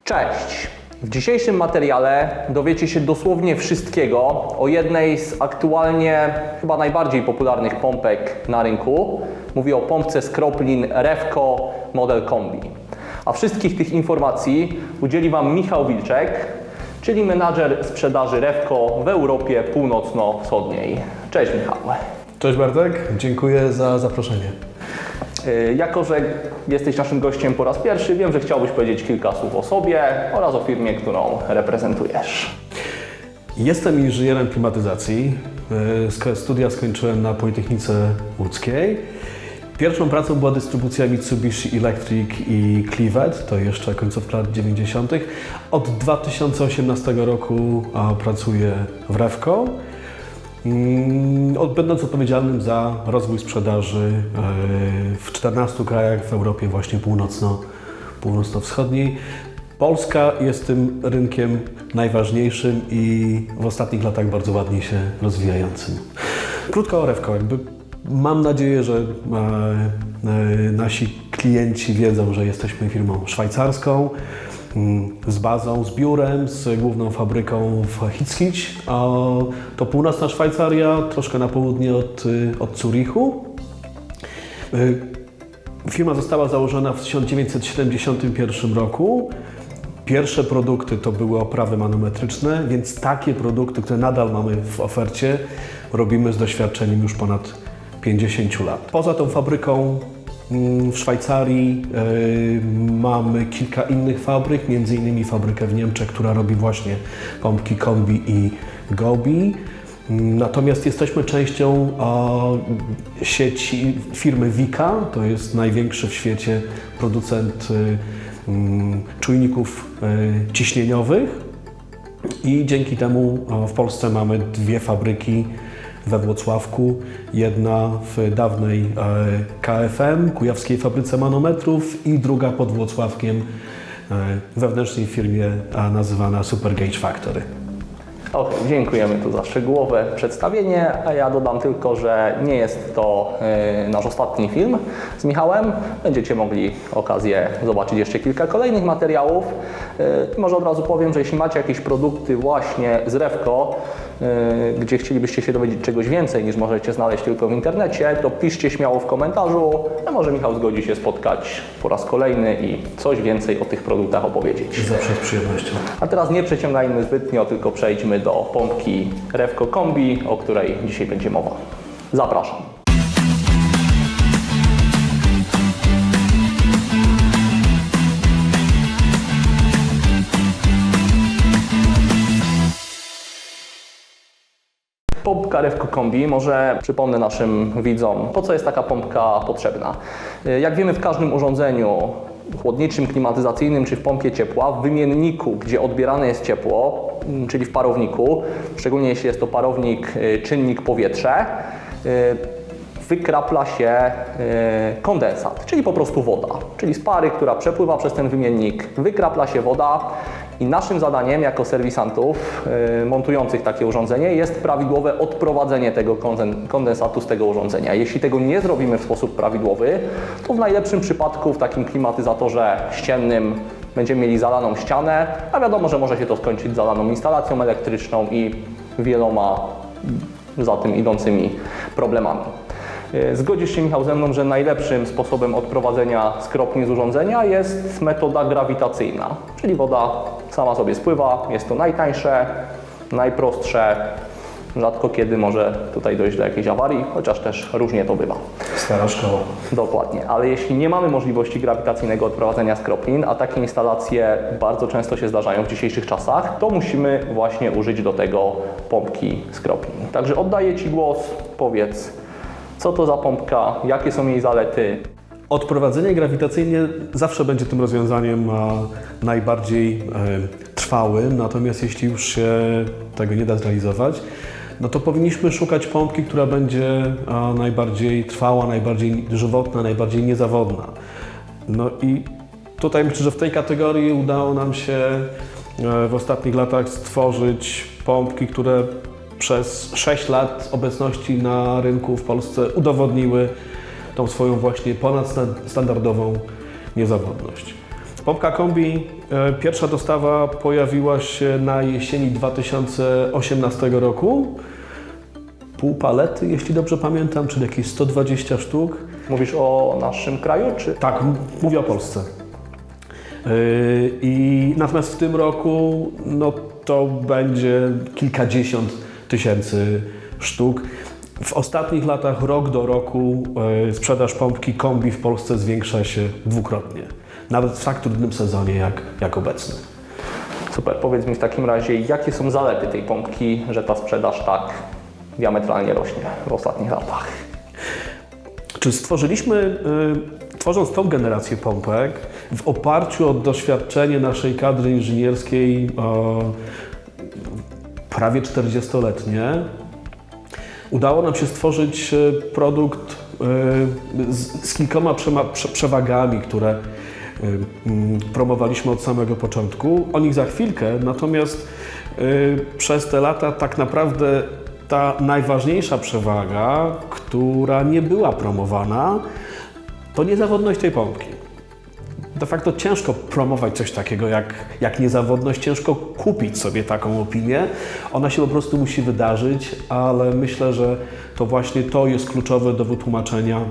Cześć! W dzisiejszym materiale dowiecie się dosłownie wszystkiego o jednej z aktualnie chyba najbardziej popularnych pompek na rynku. Mówię o pompce Skroplin Revco Model Kombi. A wszystkich tych informacji udzieli Wam Michał Wilczek, czyli menadżer sprzedaży Revco w Europie Północno-Wschodniej. Cześć Michał. Cześć Bartek, dziękuję za zaproszenie. Jako że jesteś naszym gościem po raz pierwszy, wiem, że chciałbyś powiedzieć kilka słów o sobie oraz o firmie, którą reprezentujesz. Jestem inżynierem klimatyzacji. Studia skończyłem na Politechnice Łódzkiej. Pierwszą pracą była dystrybucja Mitsubishi Electric i Clivet, to jeszcze końcówka lat 90. Od 2018 roku pracuję w Revco. Będąc odpowiedzialnym za rozwój sprzedaży w 14 krajach w Europie właśnie północno-wschodniej. Polska jest tym rynkiem najważniejszym i w ostatnich latach bardzo ładnie się rozwijającym. Krótko o Revco. Mam nadzieję, że nasi klienci wiedzą, że jesteśmy firmą szwajcarską, z bazą, z biurem, z główną fabryką w Hitzkitch. To północna Szwajcaria, troszkę na południe od Zurichu. Firma została założona w 1971 roku. Pierwsze produkty to były oprawy manometryczne, więc takie produkty, które nadal mamy w ofercie, robimy z doświadczeniem już ponad 50 lat. Poza tą fabryką w Szwajcarii mamy kilka innych fabryk, między innymi fabrykę w Niemczech, która robi właśnie pompki Kombi i Gobi. Natomiast jesteśmy częścią sieci firmy Wika, to jest największy w świecie producent czujników ciśnieniowych i dzięki temu w Polsce mamy dwie fabryki we Włocławku, jedna w dawnej KFM, Kujawskiej Fabryce Manometrów i druga pod Włocławkiem, wewnętrznej firmie nazywana Super Gauge Factory. Ok, dziękujemy tu za szczegółowe przedstawienie, a ja dodam tylko, że nie jest to nasz ostatni film z Michałem. Będziecie mogli okazję zobaczyć jeszcze kilka kolejnych materiałów. Może od razu powiem, że jeśli macie jakieś produkty właśnie z Revco, gdzie chcielibyście się dowiedzieć czegoś więcej niż możecie znaleźć tylko w internecie, to piszcie śmiało w komentarzu, a może Michał zgodzi się spotkać po raz kolejny i coś więcej o tych produktach opowiedzieć. Zawsze z przyjemnością. A teraz nie przeciągajmy zbytnio, tylko przejdźmy do pompki Revco Kombi, o której dzisiaj będzie mowa. Zapraszam. Pompka Revco Kombi, może przypomnę naszym widzom, po co jest taka pompka potrzebna. Jak wiemy, w każdym urządzeniu chłodniczym, klimatyzacyjnym czy w pompie ciepła, w wymienniku, gdzie odbierane jest ciepło, czyli w parowniku, szczególnie jeśli jest to parownik czynnik powietrze, wykrapla się kondensat, czyli po prostu woda. Czyli z pary, która przepływa przez ten wymiennik, wykrapla się woda i naszym zadaniem jako serwisantów montujących takie urządzenie jest prawidłowe odprowadzenie tego kondensatu z tego urządzenia. Jeśli tego nie zrobimy w sposób prawidłowy, to w najlepszym przypadku w takim klimatyzatorze ściennym będziemy mieli zalaną ścianę, a wiadomo, że może się to skończyć zalaną instalacją elektryczną i wieloma za tym idącymi problemami. Zgodzisz się, Michał, ze mną, że najlepszym sposobem odprowadzenia skropni z urządzenia jest metoda grawitacyjna, czyli woda sama sobie spływa, jest to najtańsze, najprostsze, rzadko kiedy może tutaj dojść do jakiejś awarii, chociaż też różnie to bywa. Stara szkoła. Dokładnie, ale jeśli nie mamy możliwości grawitacyjnego odprowadzenia skroplin, a takie instalacje bardzo często się zdarzają w dzisiejszych czasach, to musimy właśnie użyć do tego pompki skroplin. Także oddaję Ci głos, powiedz, co to za pompka, jakie są jej zalety? Odprowadzenie grawitacyjne zawsze będzie tym rozwiązaniem najbardziej trwałym, natomiast jeśli już się tego nie da zrealizować, no to powinniśmy szukać pompki, która będzie najbardziej trwała, najbardziej żywotna, najbardziej niezawodna. No i tutaj myślę, że w tej kategorii udało nam się w ostatnich latach stworzyć pompki, które przez 6 lat obecności na rynku w Polsce udowodniły tą swoją właśnie ponadstandardową niezawodność. Pompka kombi, pierwsza dostawa pojawiła się na jesieni 2018 roku. Pół palety, jeśli dobrze pamiętam, czyli jakieś 120 sztuk. Mówisz o naszym kraju, czy? Tak, mówię o Polsce. Natomiast w tym roku no, to będzie kilkadziesiąt tysięcy sztuk. W ostatnich latach, rok do roku, sprzedaż pompki kombi w Polsce zwiększa się dwukrotnie. Nawet w tak trudnym sezonie jak obecny. Super, powiedz mi w takim razie, jakie są zalety tej pompki, że ta sprzedaż tak diametralnie rośnie w ostatnich latach? Czy stworzyliśmy, tworząc tą generację pompek, w oparciu o doświadczenie naszej kadry inżynierskiej prawie 40-letnie, udało nam się stworzyć produkt z kilkoma przewagami, które promowaliśmy od samego początku. O nich za chwilkę, natomiast przez te lata tak naprawdę ta najważniejsza przewaga, która nie była promowana, to niezawodność tej pompki. De facto ciężko promować coś takiego jak niezawodność, ciężko kupić sobie taką opinię. Ona się po prostu musi wydarzyć, ale myślę, że to właśnie to jest kluczowe do wytłumaczenia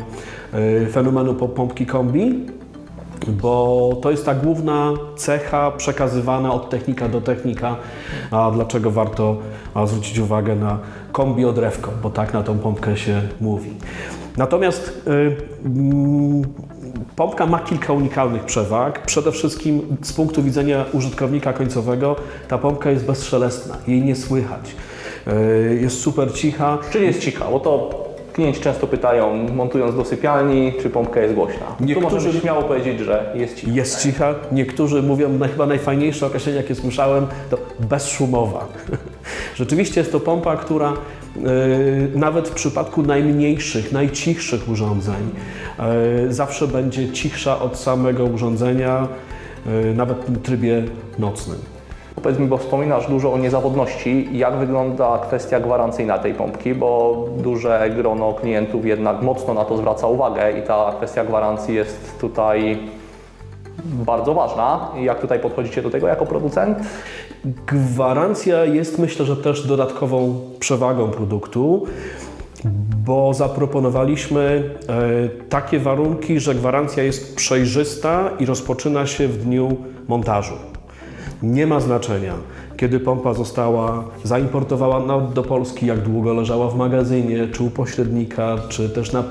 fenomenu pompki kombi, bo to jest ta główna cecha przekazywana od technika do technika, a dlaczego warto zwrócić uwagę na kombi od Revco, bo tak na tą pompkę się mówi. Natomiast pompka ma kilka unikalnych przewag. Przede wszystkim z punktu widzenia użytkownika końcowego ta pompka jest bezszelestna, jej nie słychać. Jest super cicha. Czyli jest cicha, bo to klienci często pytają, montując do sypialni, czy pompka jest głośna. Tu możemy śmiało powiedzieć, że jest cicha. Jest cicha. Niektórzy mówią, chyba najfajniejsze określenie, jakie słyszałem, to bezszumowa. Rzeczywiście jest to pompa, która nawet w przypadku najmniejszych, najcichszych urządzeń zawsze będzie cichsza od samego urządzenia, nawet w trybie nocnym. Powiedz mi, bo wspominasz dużo o niezawodności. Jak wygląda kwestia gwarancyjna tej pompki? Bo duże grono klientów jednak mocno na to zwraca uwagę i ta kwestia gwarancji jest tutaj bardzo ważna. Jak tutaj podchodzicie do tego jako producent? Gwarancja jest, myślę, że też dodatkową przewagą produktu, bo zaproponowaliśmy takie warunki, że gwarancja jest przejrzysta i rozpoczyna się w dniu montażu. Nie ma znaczenia, kiedy pompa została zaimportowana do Polski, jak długo leżała w magazynie, czy u pośrednika, czy też na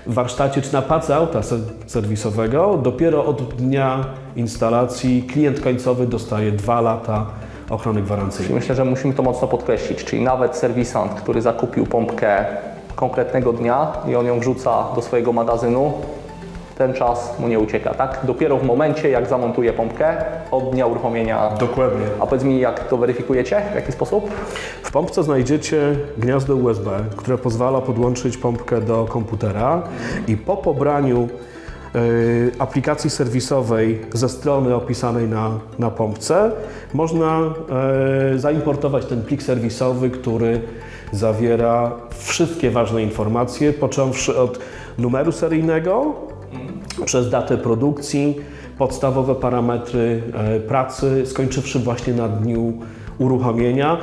warsztacie, czy na pace auta serwisowego. Dopiero od dnia instalacji klient końcowy dostaje 2 lata ochrony gwarancyjnej. Myślę, że musimy to mocno podkreślić, czyli nawet serwisant, który zakupił pompkę konkretnego dnia i on ją wrzuca do swojego magazynu, ten czas mu nie ucieka, tak? Dopiero w momencie, jak zamontuje pompkę, od dnia uruchomienia. Dokładnie. A powiedz mi, jak to weryfikujecie? W jaki sposób? W pompce znajdziecie gniazdo USB, które pozwala podłączyć pompkę do komputera i po pobraniu aplikacji serwisowej ze strony opisanej na pompce można zaimportować ten plik serwisowy, który zawiera wszystkie ważne informacje, począwszy od numeru seryjnego, przez datę produkcji, podstawowe parametry pracy, skończywszy właśnie na dniu uruchomienia,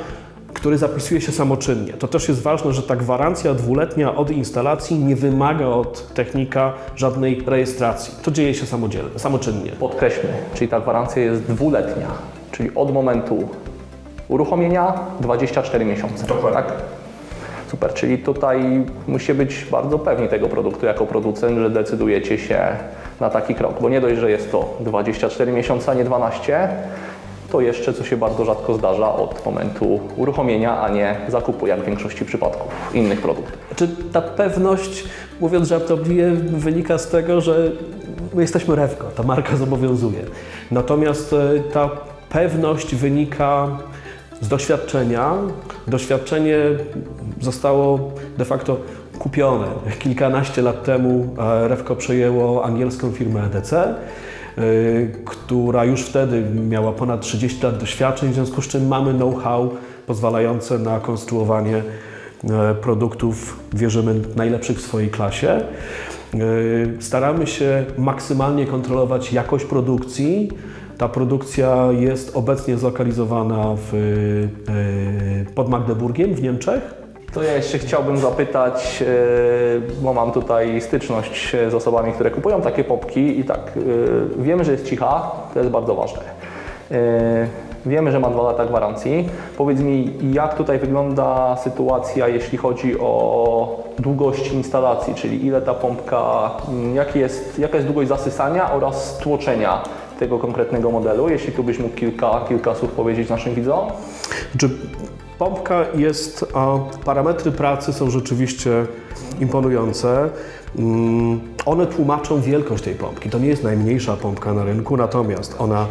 który zapisuje się samoczynnie. To też jest ważne, że ta gwarancja 2-letnia od instalacji nie wymaga od technika żadnej rejestracji. To dzieje się samoczynnie. Podkreślmy, czyli ta gwarancja jest 2-letnia, czyli od momentu uruchomienia 24 miesiące. Dokładnie. Tak? Super, czyli tutaj musicie być bardzo pewni tego produktu jako producent, że decydujecie się na taki krok, bo nie dość, że jest to 24 miesiące, a nie 12, to jeszcze, co się bardzo rzadko zdarza, od momentu uruchomienia, a nie zakupu, jak w większości przypadków innych produktów. Czy ta pewność, mówiąc żartobliwie, wynika z tego, że my jesteśmy Revco, ta marka zobowiązuje. Natomiast ta pewność wynika z doświadczenia. Doświadczenie zostało de facto kupione. Kilkanaście lat temu Revco przejęło angielską firmę EDC, która już wtedy miała ponad 30 lat doświadczeń, w związku z czym mamy know-how pozwalające na konstruowanie produktów, wierzymy, najlepszych w swojej klasie. Staramy się maksymalnie kontrolować jakość produkcji. Ta produkcja jest obecnie zlokalizowana pod Magdeburgiem w Niemczech. To ja jeszcze chciałbym zapytać, bo mam tutaj styczność z osobami, które kupują takie pompki i tak, wiemy, że jest cicha, to jest bardzo ważne. Wiemy, że ma 2 lata gwarancji. Powiedz mi, jak tutaj wygląda sytuacja, jeśli chodzi o długość instalacji, czyli ile ta pompka, jaka jest długość zasysania oraz tłoczenia tego konkretnego modelu, jeśli tu byś mógł kilka słów powiedzieć naszym widzom? Pompka jest, a parametry pracy są rzeczywiście imponujące. One tłumaczą wielkość tej pompki. To nie jest najmniejsza pompka na rynku, natomiast ona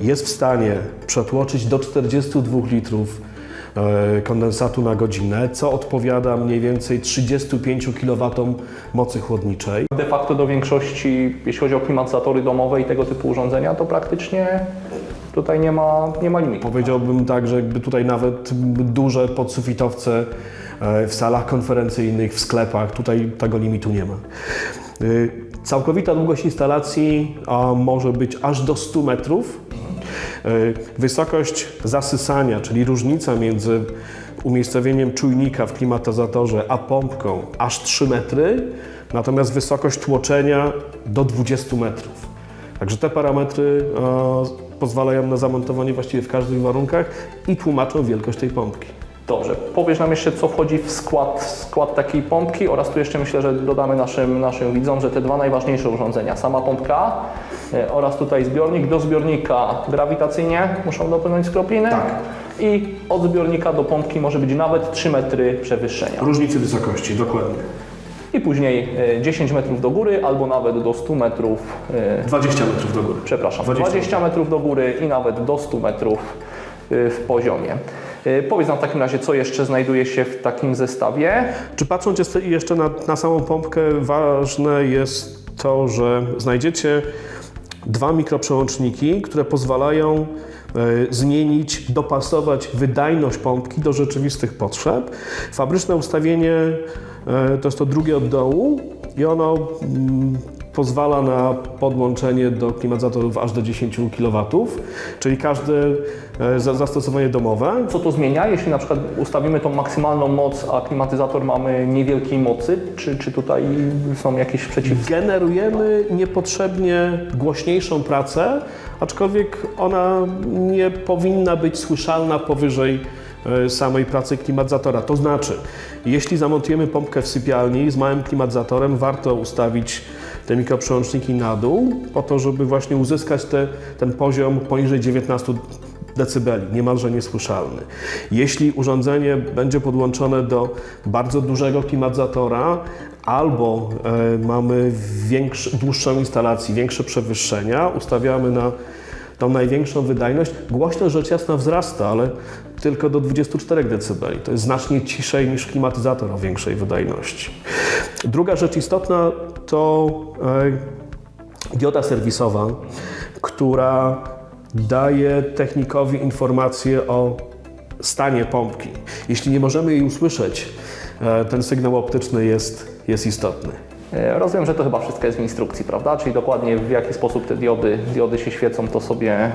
jest w stanie przetłoczyć do 42 litrów kondensatu na godzinę, co odpowiada mniej więcej 35 kW mocy chłodniczej. De facto do większości, jeśli chodzi o klimatyzatory domowe i tego typu urządzenia, to praktycznie tutaj nie ma limitu. Powiedziałbym tak, że jakby tutaj nawet duże podsufitowce w salach konferencyjnych, w sklepach, tutaj tego limitu nie ma. Całkowita długość instalacji może być aż do 100 metrów. Wysokość zasysania, czyli różnica między umiejscowieniem czujnika w klimatyzatorze a pompką aż 3 metry, natomiast wysokość tłoczenia do 20 metrów. Także te parametry pozwalają na zamontowanie właściwie w każdych warunkach i tłumaczą wielkość tej pompki. Dobrze, powiesz nam jeszcze, co wchodzi w skład takiej pompki oraz tu jeszcze myślę, że dodamy naszym widzom, że te 2 najważniejsze urządzenia, sama pompka oraz tutaj zbiornik. Do zbiornika grawitacyjnie muszą dopłynąć skropliny. Tak. I od zbiornika do pompki może być nawet 3 metry przewyższenia. Różnicy wysokości, dokładnie. I później 10 metrów do góry albo nawet do 100 metrów. 20 metrów do góry. Przepraszam, 20 metrów do góry i nawet do 100 metrów w poziomie. Powiedz nam w takim razie, co jeszcze znajduje się w takim zestawie. Czy patrząc jeszcze na samą pompkę, ważne jest to, że znajdziecie 2 mikroprzełączniki, które pozwalają zmienić, dopasować wydajność pompki do rzeczywistych potrzeb. Fabryczne ustawienie to jest to drugie od dołu i ono pozwala na podłączenie do klimatyzatorów aż do 10 kW, czyli każde zastosowanie domowe. Co to zmienia, jeśli na przykład ustawimy tą maksymalną moc, a klimatyzator mamy niewielkiej mocy? Czy tutaj są jakieś przeciwwskazania? Generujemy niepotrzebnie głośniejszą pracę, aczkolwiek ona nie powinna być słyszalna powyżej samej pracy klimatyzatora. To znaczy, jeśli zamontujemy pompkę w sypialni z małym klimatyzatorem, warto ustawić te mikroprzełączniki na dół, po to, żeby właśnie uzyskać ten poziom poniżej 19 dB, niemalże niesłyszalny. Jeśli urządzenie będzie podłączone do bardzo dużego klimatyzatora albo mamy dłuższą instalację, większe przewyższenia, ustawiamy na tą największą wydajność, głośność rzecz jasna wzrasta, ale tylko do 24 dB. To jest znacznie ciszej niż klimatyzator o większej wydajności. Druga rzecz istotna to dioda serwisowa, która daje technikowi informację o stanie pompki. Jeśli nie możemy jej usłyszeć, ten sygnał optyczny jest istotny. Rozumiem, że to chyba wszystko jest w instrukcji, prawda? Czyli dokładnie w jaki sposób te diody się świecą, to sobie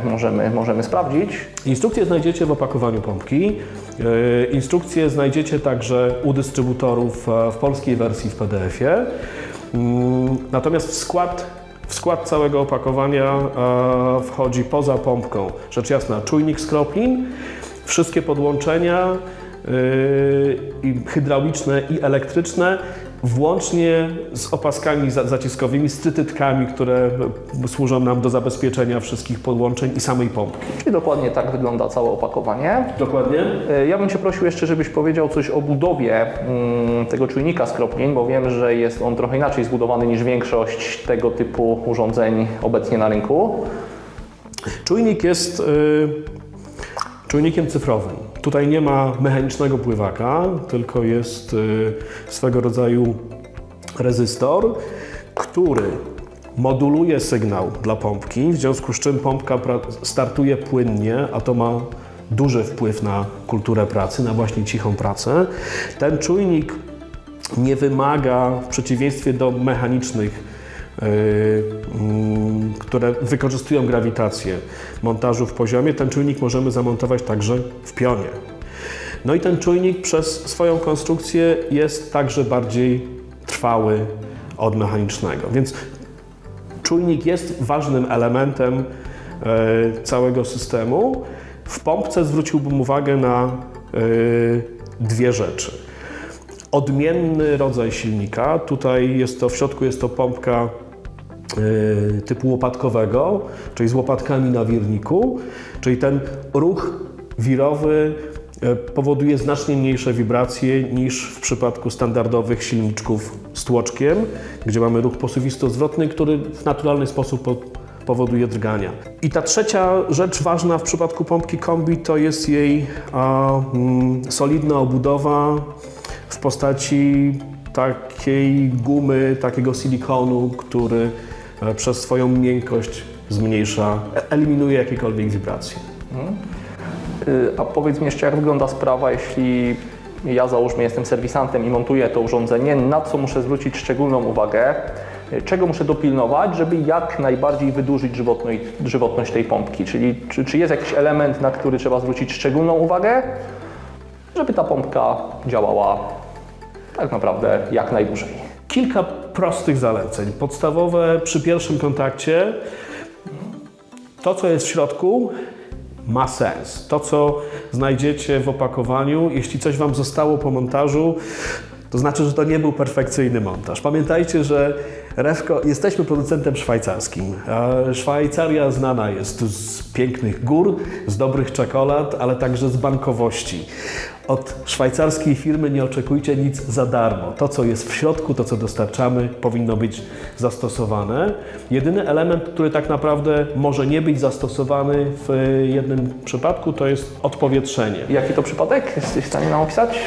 możemy sprawdzić. Instrukcje znajdziecie w opakowaniu pompki. Instrukcje znajdziecie także u dystrybutorów w polskiej wersji w PDF-ie. Natomiast w skład całego opakowania wchodzi poza pompką, rzecz jasna, czujnik skroplin, wszystkie podłączenia hydrauliczne i elektryczne, włącznie z opaskami zaciskowymi, z trytytkami, które służą nam do zabezpieczenia wszystkich podłączeń i samej pompki. Czyli dokładnie tak wygląda całe opakowanie. Dokładnie. Ja bym Cię prosił jeszcze, żebyś powiedział coś o budowie tego czujnika skroplin, bo wiem, że jest on trochę inaczej zbudowany niż większość tego typu urządzeń obecnie na rynku. Czujnik jest czujnikiem cyfrowym. Tutaj nie ma mechanicznego pływaka, tylko jest swego rodzaju rezystor, który moduluje sygnał dla pompki, w związku z czym pompka startuje płynnie, a to ma duży wpływ na kulturę pracy, na właśnie cichą pracę. Ten czujnik nie wymaga, w przeciwieństwie do mechanicznych, które wykorzystują grawitację, montażu w poziomie, ten czujnik możemy zamontować także w pionie. No i ten czujnik przez swoją konstrukcję jest także bardziej trwały od mechanicznego, więc czujnik jest ważnym elementem całego systemu. W pompce zwróciłbym uwagę na dwie rzeczy. Odmienny rodzaj silnika, tutaj w środku jest to pompka typu łopatkowego, czyli z łopatkami na wirniku, czyli ten ruch wirowy powoduje znacznie mniejsze wibracje niż w przypadku standardowych silniczków z tłoczkiem, gdzie mamy ruch posuwisto-zwrotny, który w naturalny sposób powoduje drgania. I ta trzecia rzecz ważna w przypadku pompki kombi to jest jej solidna obudowa w postaci takiej gumy, takiego silikonu, który przez swoją miękkość eliminuje jakiekolwiek wibracje. A powiedz mi jeszcze, jak wygląda sprawa, jeśli ja załóżmy jestem serwisantem i montuję to urządzenie, na co muszę zwrócić szczególną uwagę, czego muszę dopilnować, żeby jak najbardziej wydłużyć żywotność tej pompki, czyli czy jest jakiś element, na który trzeba zwrócić szczególną uwagę, żeby ta pompka działała tak naprawdę jak najdłużej. Kilka prostych zaleceń. Podstawowe przy pierwszym kontakcie, to co jest w środku ma sens. To co znajdziecie w opakowaniu, jeśli coś Wam zostało po montażu, to znaczy, że to nie był perfekcyjny montaż. Pamiętajcie, że Rewko, jesteśmy producentem szwajcarskim. Szwajcaria znana jest z pięknych gór, z dobrych czekolad, ale także z bankowości. Od szwajcarskiej firmy nie oczekujcie nic za darmo. To, co jest w środku, to, co dostarczamy, powinno być zastosowane. Jedyny element, który tak naprawdę może nie być zastosowany w jednym przypadku, to jest odpowietrzenie. Jaki to przypadek? Jesteś w stanie nam opisać?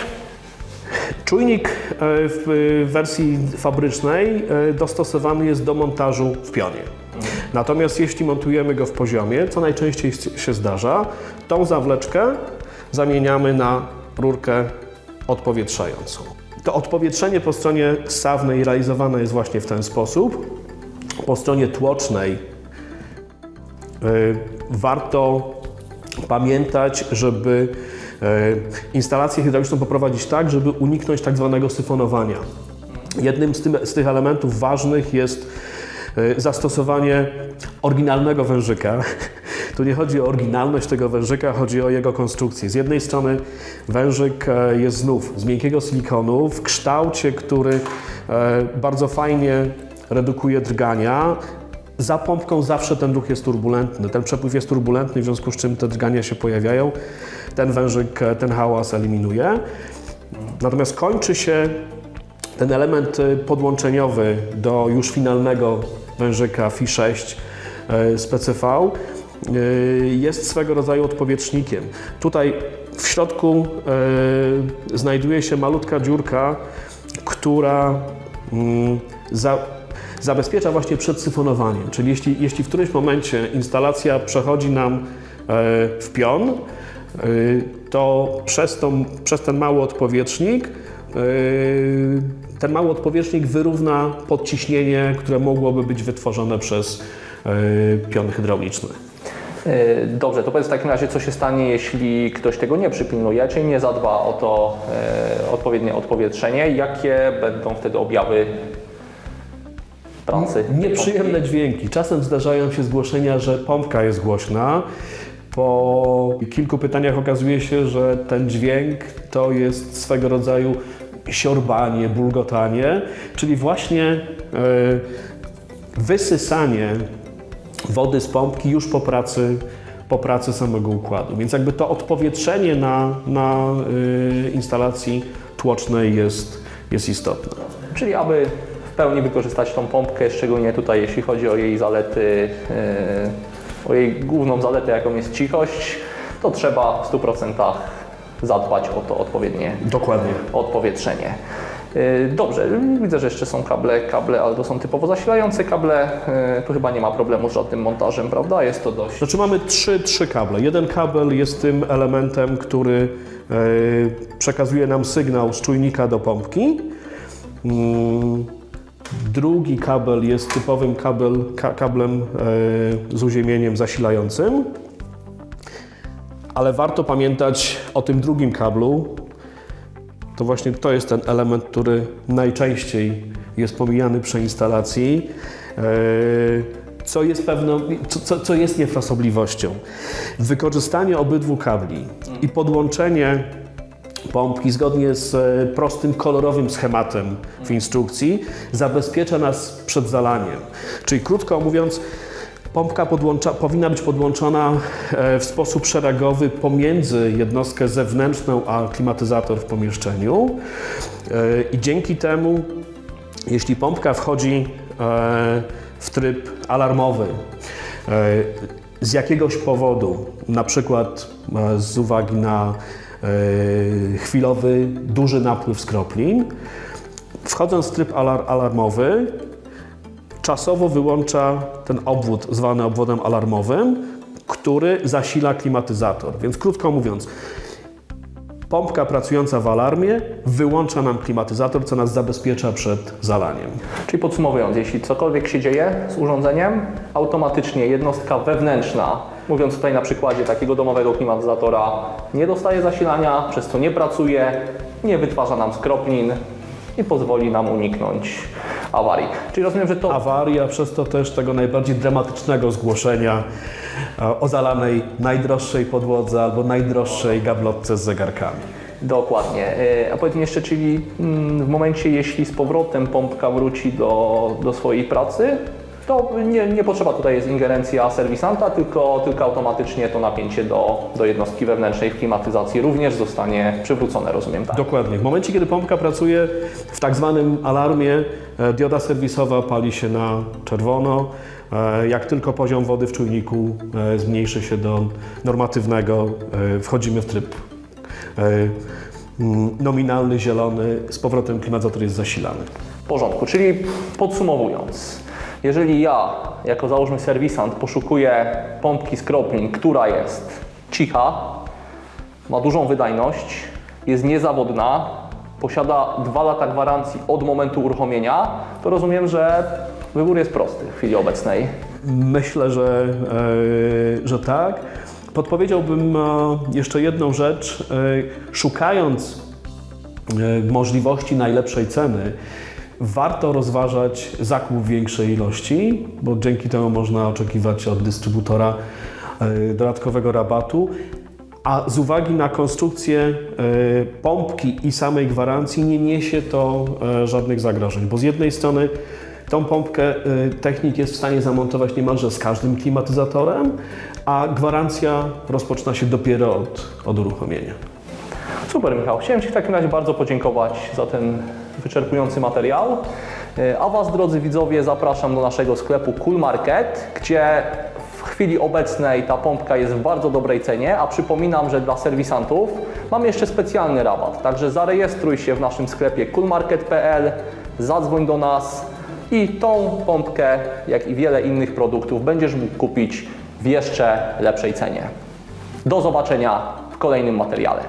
Czujnik w wersji fabrycznej dostosowany jest do montażu w pionie. Natomiast jeśli montujemy go w poziomie, co najczęściej się zdarza, tą zawleczkę zamieniamy na rurkę odpowietrzającą. To odpowietrzenie po stronie ssawnej realizowane jest właśnie w ten sposób. Po stronie tłocznej warto pamiętać, żeby instalację hydrauliczną poprowadzić tak, żeby uniknąć tak zwanego syfonowania. Jednym z tych elementów ważnych jest zastosowanie oryginalnego wężyka. Tu nie chodzi o oryginalność tego wężyka, chodzi o jego konstrukcję. Z jednej strony wężyk jest znów z miękkiego silikonu w kształcie, który bardzo fajnie redukuje drgania. Za pompką zawsze ten ruch jest turbulentny, ten przepływ jest turbulentny, w związku z czym te drgania się pojawiają. Ten wężyk ten hałas eliminuje. Natomiast kończy się ten element podłączeniowy do już finalnego wężyka Fi 6 z PCV. Jest swego rodzaju odpowietrznikiem. Tutaj w środku znajduje się malutka dziurka, która zabezpiecza właśnie przed syfonowaniem. Czyli jeśli w którymś momencie instalacja przechodzi nam w pion, to przez ten mały odpowietrznik wyrówna podciśnienie, które mogłoby być wytworzone przez pion hydrauliczny. Dobrze, to powiedz w takim razie, co się stanie, jeśli ktoś tego nie przypilnuje, czyli nie zadba o to odpowiednie odpowietrzenie. Jakie będą wtedy objawy pracy? Nieprzyjemne dźwięki. Czasem zdarzają się zgłoszenia, że pompka jest głośna. Po kilku pytaniach okazuje się, że ten dźwięk to jest swego rodzaju siorbanie, bulgotanie, czyli właśnie wysysanie wody z pompki już po pracy samego układu. Więc jakby to odpowietrzenie na instalacji tłocznej jest istotne. Czyli aby w pełni wykorzystać tą pompkę, szczególnie tutaj jeśli chodzi o jej zalety, o jej główną zaletę, jaką jest cichość, to trzeba w 100% zadbać o to odpowiednie Dokładnie. odpowietrzenie. Dobrze, widzę, że jeszcze są kable, ale to są typowo zasilające kable. Tu chyba nie ma problemu z żadnym montażem, prawda? Jest to dość... Znaczy mamy trzy kable. Jeden kabel jest tym elementem, który przekazuje nam sygnał z czujnika do pompki. Drugi kabel jest typowym kablem z uziemieniem zasilającym, ale warto pamiętać o tym drugim kablu. To właśnie to jest ten element, który najczęściej jest pomijany przy instalacji, co jest niefrasobliwością. Wykorzystanie obydwu kabli i podłączenie pompki zgodnie z prostym, kolorowym schematem w instrukcji zabezpiecza nas przed zalaniem. Czyli krótko mówiąc, pompka powinna być podłączona w sposób szeregowy pomiędzy jednostkę zewnętrzną a klimatyzator w pomieszczeniu i dzięki temu, jeśli pompka wchodzi w tryb alarmowy z jakiegoś powodu, na przykład z uwagi na chwilowy, duży napływ skroplin, wchodząc w tryb alarmowy, czasowo wyłącza ten obwód zwany obwodem alarmowym, który zasila klimatyzator. Więc krótko mówiąc, pompka pracująca w alarmie wyłącza nam klimatyzator, co nas zabezpiecza przed zalaniem. Czyli podsumowując, jeśli cokolwiek się dzieje z urządzeniem, automatycznie jednostka wewnętrzna, mówiąc tutaj na przykładzie takiego domowego klimatyzatora, nie dostaje zasilania, przez co nie pracuje, nie wytwarza nam skroplin i pozwoli nam uniknąć awarii. Czyli rozumiem, że to... Awaria, przez to też tego najbardziej dramatycznego zgłoszenia o zalanej najdroższej podłodze albo najdroższej gablotce z zegarkami. Dokładnie. A powiedz mi jeszcze, czyli w momencie, jeśli z powrotem pompka wróci do swojej pracy, to nie potrzeba tutaj jest ingerencja serwisanta, tylko automatycznie to napięcie do jednostki wewnętrznej w klimatyzacji również zostanie przywrócone, rozumiem, tak? Dokładnie. W momencie, kiedy pompka pracuje w tak zwanym alarmie, dioda serwisowa pali się na czerwono. Jak tylko poziom wody w czujniku zmniejszy się do normatywnego, wchodzimy w tryb nominalny, zielony, z powrotem klimatyzator jest zasilany. W porządku, czyli podsumowując, jeżeli ja, jako załóżmy serwisant, poszukuję pompki skroplin, która jest cicha, ma dużą wydajność, jest niezawodna, posiada 2 lata gwarancji od momentu uruchomienia, to rozumiem, że wybór jest prosty w chwili obecnej. Myślę, że tak. Podpowiedziałbym jeszcze jedną rzecz. Szukając możliwości najlepszej ceny, warto rozważać zakup większej ilości, bo dzięki temu można oczekiwać od dystrybutora dodatkowego rabatu. A z uwagi na konstrukcję pompki i samej gwarancji nie niesie to żadnych zagrożeń, bo z jednej strony tą pompkę technik jest w stanie zamontować niemalże z każdym klimatyzatorem, a gwarancja rozpoczyna się dopiero od uruchomienia. Super, Michał. Chciałem Ci w takim razie bardzo podziękować za ten wyczerpujący materiał. A Was, drodzy widzowie, zapraszam do naszego sklepu Cool Market, gdzie w chwili obecnej ta pompka jest w bardzo dobrej cenie, a przypominam, że dla serwisantów mamy jeszcze specjalny rabat. Także zarejestruj się w naszym sklepie coolmarket.pl, zadzwoń do nas i tą pompkę, jak i wiele innych produktów będziesz mógł kupić w jeszcze lepszej cenie. Do zobaczenia w kolejnym materiale.